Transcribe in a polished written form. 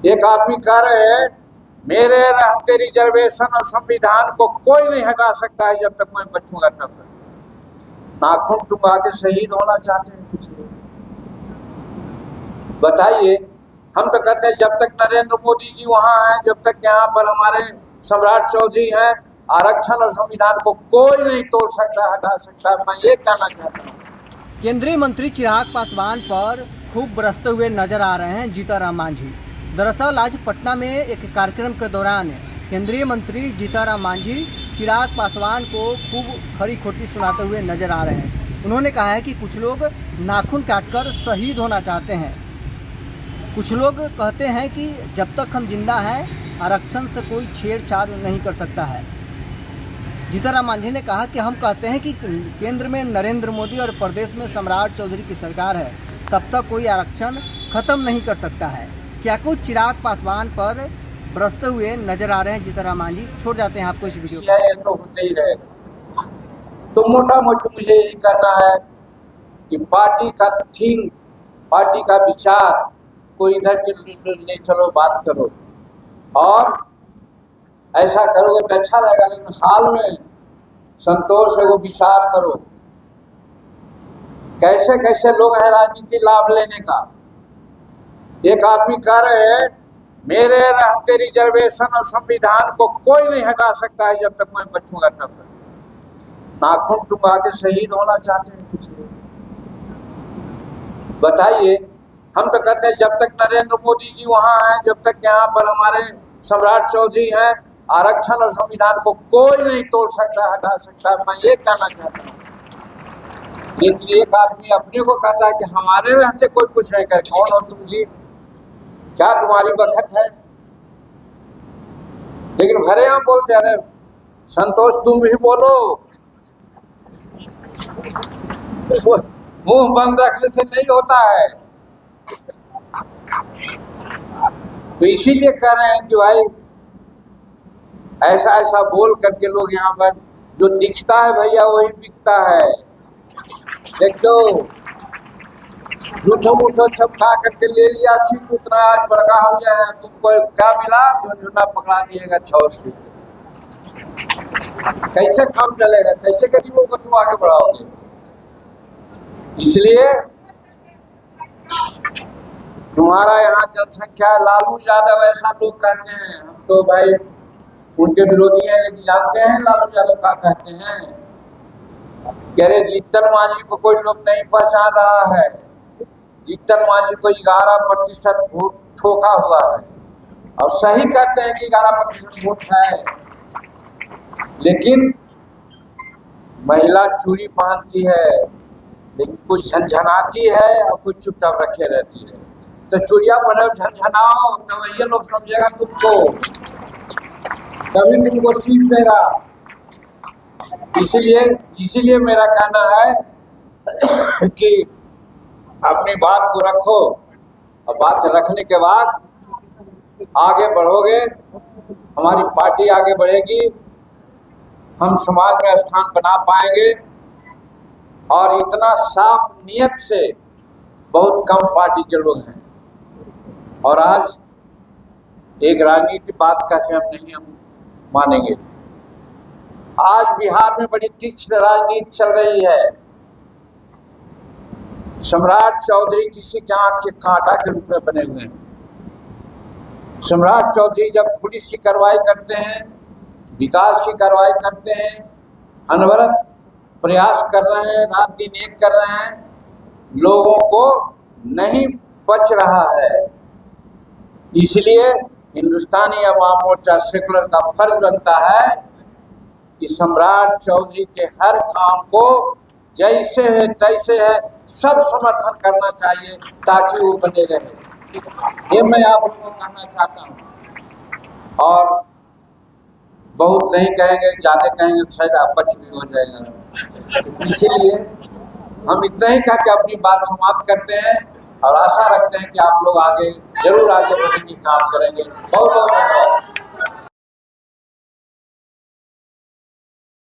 एक आदमी कह रहे हैं मेरे रहते रिजर्वेशन और संविधान को कोई नहीं हटा सकता है जब तक मैं बचूंगा तब तक। नाखून टुंगा के शहीद होना चाहते हैं कुछ लोग। बताइए, हम तो कहते हैं जब तक नरेंद्र मोदी जी वहां हैं, जब तक यहाँ पर हमारे सम्राट चौधरी हैं, आरक्षण और संविधान को कोई नहीं तोड़ सकता, हटा सकता। मैं ये कहना चाहता हूँ। केंद्रीय मंत्री चिराग पासवान पर खूब बरसते हुए नजर आ रहे हैं जीतनराम मांझी। दरअसल आज पटना में एक कार्यक्रम के दौरान केंद्रीय मंत्री जीतनराम मांझी चिराग पासवान को खूब खरी खोटी सुनाते हुए नजर आ रहे हैं। उन्होंने कहा है कि कुछ लोग नाखून काटकर शहीद होना चाहते हैं। कुछ लोग कहते हैं कि जब तक हम जिंदा हैं आरक्षण से कोई छेड़छाड़ नहीं कर सकता है। जीतनराम मांझी ने कहा कि हम कहते हैं कि केंद्र में नरेंद्र मोदी और प्रदेश में सम्राट चौधरी की सरकार है, तब तक कोई आरक्षण खत्म नहीं कर सकता है। क्या कुछ चिराग पासवान पर बरसते हुए नजर आ रहे हैं जीतनराम मांझी? छोड़ जाते हैं आपको इस वीडियो को। ये तो होते ही रहेगा। तो मोटा मोटी मुझे यही करना है कि पार्टी का थिंक, पार्टी का विचार कोई इधर के नहीं, चलो बात करो और ऐसा करोगे तो अच्छा रहेगा। लेकिन हाल में संतोष है वो विचार करो, कैसे कैसे लोग हैं राजनीति लाभ लेने का। एक आदमी कह रहे हैं मेरे रहते रिजर्वेशन और संविधान को कोई नहीं हटा सकता है जब तक मैं बचूंगा तब तक। नाखून टुंगा के शहीद होना चाहते हैं कुछ लोग। बताइए, हम तो कहते हैं जब तक नरेंद्र मोदी जी वहां हैं, जब तक यहाँ पर हमारे सम्राट चौधरी हैं, आरक्षण और संविधान को कोई नहीं तोड़ सकता, हटा सकता। मैं ये कहना चाहता हूँ। लेकिन एक आदमी अपने को कहता है कि हमारे रहते कोई कुछ नहीं करे। कौन हो तुम जी? क्या तुम्हारी बखत है? लेकिन भरे हम बोलते अरे संतोष तुम भी बोलो। मुंह बंद रखने से नहीं होता है। तो इसीलिए कह रहे हैं कि भाई ऐसा ऐसा बोल करके लोग यहाँ पर जो दिखता है भैया वही बिकता है। देखो झूठो मूठो छपका करके ले लिया सीट, उतना आज बड़का हो गया है। तुमको क्या मिला? झुंझुना पकड़ा दिएगा 6 सीट। कैसे काम चलेगा? कैसे गरीबों को तुम आगे बढ़ाओगे? इसलिए तुम्हारा यहाँ जनसंख्या लालू यादव ऐसा लोग कहते हैं। हम तो भाई उनके विरोधी हैं, लेकिन जानते हैं लालू यादव क्या कहते हैं। कह रहे जीतन मांझी को कोई लोग नहीं पहचान रहा है। जीतन मांझी को 11% वोट ठोका हुआ है और सही कहते हैं कि 11% वोट है। लेकिन महिला चूड़ी पहनती है, लेकिन कुछ झंझनाती है और कुछ चुपचाप रखे रहती है। तो चूड़िया पहने झंझनाओ तो ये लोग समझेगा तुमको, तभी तुमको सीट देगा। इसीलिए मेरा कहना है कि अपनी बात को रखो और बात रखने के बाद आगे बढ़ोगे, हमारी पार्टी आगे बढ़ेगी, हम समाज में स्थान बना पाएंगे। और इतना साफ नियत से बहुत कम पार्टी के लोग हैं। और आज एक राजनीति बात कहते हम नहीं हम मानेंगे। आज बिहार में बड़ी तीक्ष्ण राजनीति चल रही है। सम्राट चौधरी किसी के आंख के कांटा के रूप में बने हुए हैं। सम्राट चौधरी जब पुलिस की कार्रवाई करते हैं, विकास की कार्रवाई करते हैं, अनवरत प्रयास कर रहे हैं, रात दिन एक कर रहे हैं, लोगों को नहीं बच रहा है। इसलिए हिंदुस्तानी अवाम मोर्चा सेकुलर का फर्ज बनता है कि सम्राट चौधरी के हर काम को जैसे है तैसे है सब समर्थन करना चाहिए ताकि वो बने रहे। ये मैं आप लोगों को कहना चाहता हूँ। और बहुत नहीं कहेंगे, ज़्यादा कहेंगे तो शायद अपच भी हो जाएगा। इसीलिए हम इतना ही कह के अपनी बात समाप्त करते हैं और आशा रखते हैं कि आप लोग आगे जरूर आगे बढ़ेंगे, काम करेंगे। बहुत बहुत धन्यवाद।